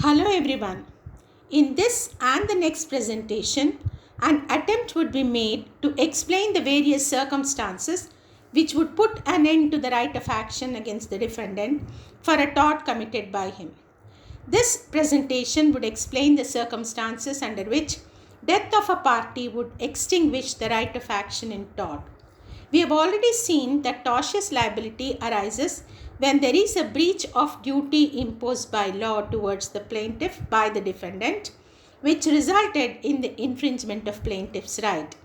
Hello everyone. In this and the next presentation, an attempt would be made to explain the various circumstances which would put an end to the right of action against the defendant for a tort committed by him. This presentation would explain the circumstances under which death of a party would extinguish the right of action in tort. We have already seen that tortious liability arises when there is a breach of duty imposed by law towards the plaintiff by the defendant, which resulted in the infringement of plaintiff's right.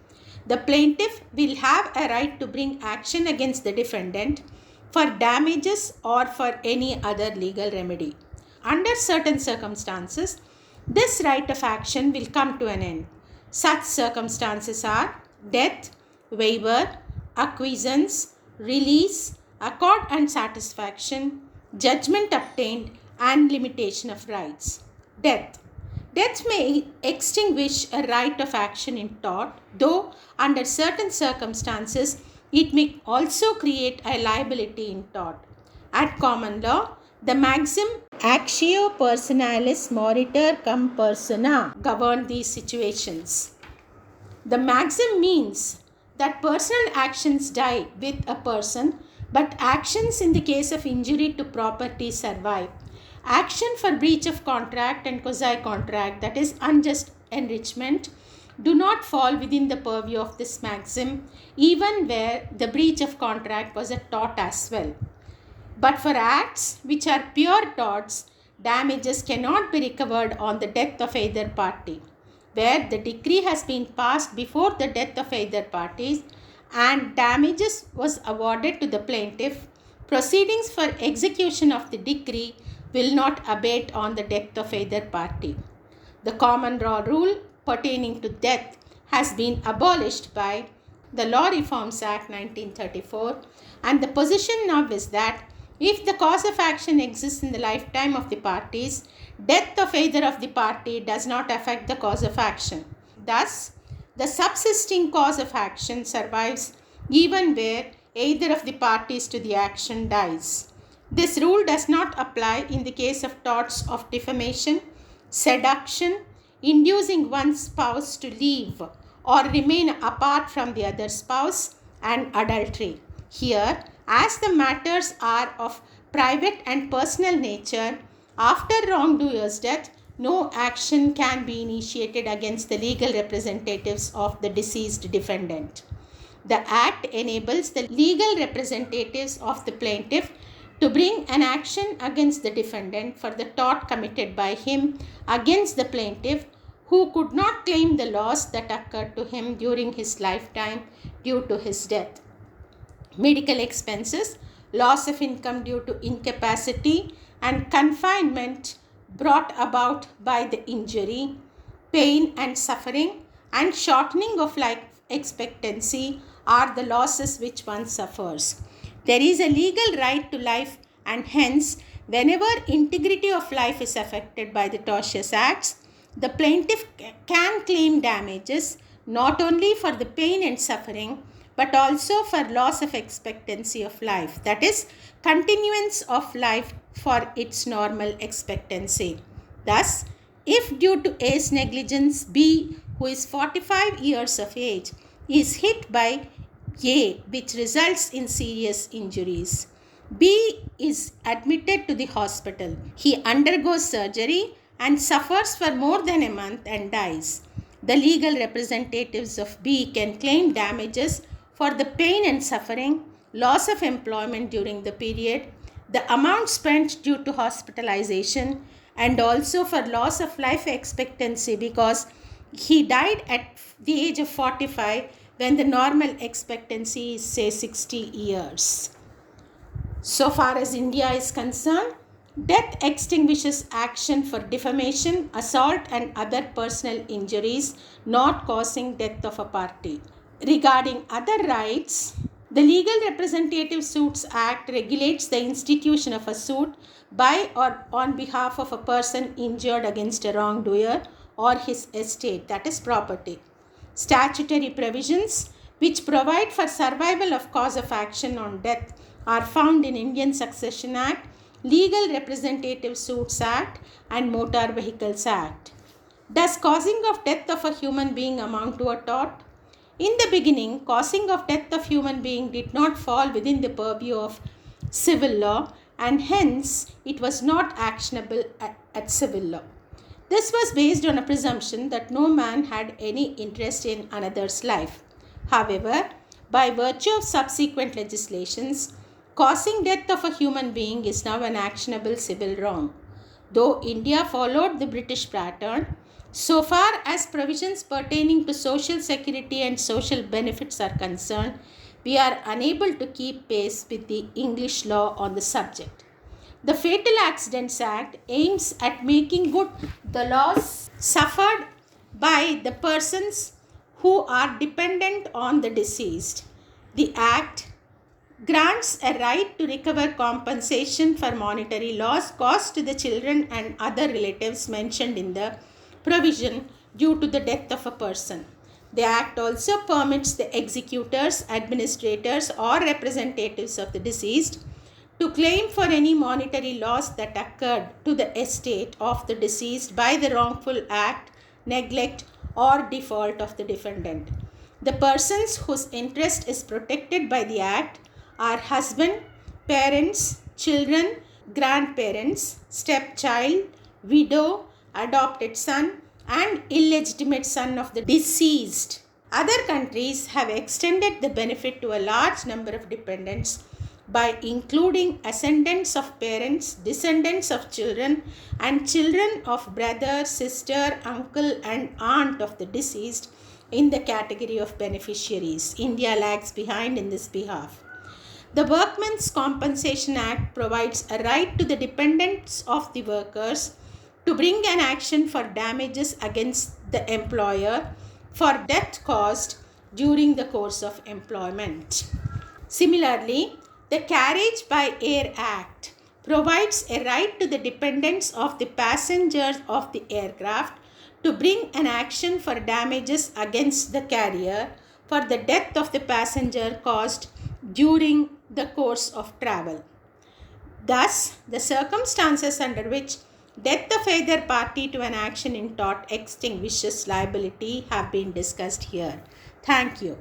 The plaintiff will have a right to bring action against the defendant for damages or for any other legal remedy. Under certain circumstances, this right of action will come to an end. Such circumstances are death, waiver, acquiescence, release, accord and satisfaction, judgment obtained, and limitation of rights. Death. Death may extinguish a right of action in tort, though under certain circumstances it may also create a liability in tort. At common law, the maxim actio personalis moritur cum persona govern these situations. The maxim means that personal actions die with a person, but actions in the case of injury to property survive. Action for breach of contract and quasi-contract, that is unjust enrichment, do not fall within the purview of this maxim, even where the breach of contract was a tort as well. But for acts which are pure torts, damages cannot be recovered on the death of either party. Where the decree has been passed before the death of either parties and damages was awarded to the plaintiff, proceedings for execution of the decree will not abate on the death of either party. The common law rule pertaining to death has been abolished by the Law Reforms Act 1934, and the position now is that if the cause of action exists in the lifetime of the parties, death of either of the party does not affect the cause of action. Thus, the subsisting cause of action survives even where either of the parties to the action dies. This rule does not apply in the case of torts of defamation, seduction, inducing one spouse to leave or remain apart from the other spouse, and adultery. Here, as the matters are of private and personal nature, after wrongdoer's death, no action can be initiated against the legal representatives of the deceased defendant. The Act enables the legal representatives of the plaintiff to bring an action against the defendant for the tort committed by him against the plaintiff who could not claim the loss that occurred to him during his lifetime due to his death. Medical expenses, loss of income due to incapacity, and confinement brought about by the injury, pain and suffering, and shortening of life expectancy are the losses which one suffers. There is a legal right to life, and hence, whenever integrity of life is affected by the tortious acts, the plaintiff can claim damages not only for the pain and suffering, but also for loss of expectancy of life, that is, continuance of life for its normal expectancy. Thus, if due to A's negligence, B, who is 45 years of age, is hit by A, which results in serious injuries, B is admitted to the hospital. He undergoes surgery and suffers for more than a month and dies. The legal representatives of B can claim damages for the pain and suffering, loss of employment during the period, the amount spent due to hospitalization, and also for loss of life expectancy because he died at the age of 45 when the normal expectancy is, say, 60 years. So far as India is concerned, death extinguishes action for defamation, assault, and other personal injuries not causing death of a party. Regarding other rights, the Legal Representative Suits Act regulates the institution of a suit by or on behalf of a person injured against a wrongdoer or his estate, that is property. Statutory provisions which provide for survival of cause of action on death are found in Indian Succession Act Legal Representative Suits Act, and Motor Vehicles Act. Does causing of death of a human being amount to a tort? In the beginning, causing of death of human being did not fall within the purview of civil law, and hence it was not actionable at civil law. This was based on a presumption that no man had any interest in another's life. However, by virtue of subsequent legislations, causing death of a human being is now an actionable civil wrong. Though India followed the British pattern, so far as provisions pertaining to social security and social benefits are concerned, we are unable to keep pace with the English law on the subject. The Fatal Accidents Act aims at making good the loss suffered by the persons who are dependent on the deceased. The Act grants a right to recover compensation for monetary loss caused to the children and other relatives mentioned in the provision due to the death of a person. The Act also permits the executors, administrators, or representatives of the deceased to claim for any monetary loss that occurred to the estate of the deceased by the wrongful act, neglect, or default of the defendant. The persons whose interest is protected by the Act are husband, parents, children, grandparents, stepchild, widow, adopted son, and illegitimate son of the deceased. Other countries have extended the benefit to a large number of dependents by including ascendants of parents, descendants of children, and children of brother, sister, uncle, and aunt of the deceased in the category of beneficiaries. India lags behind in this behalf. The Workmen's Compensation Act provides a right to the dependents of the workers to bring an action for damages against the employer for death caused during the course of employment. Similarly, the Carriage by Air Act provides a right to the dependents of the passengers of the aircraft to bring an action for damages against the carrier for the death of the passenger caused during the course of travel. Thus, the circumstances under which death of either party to an action in tort extinguishes liability have been discussed here. Thank you.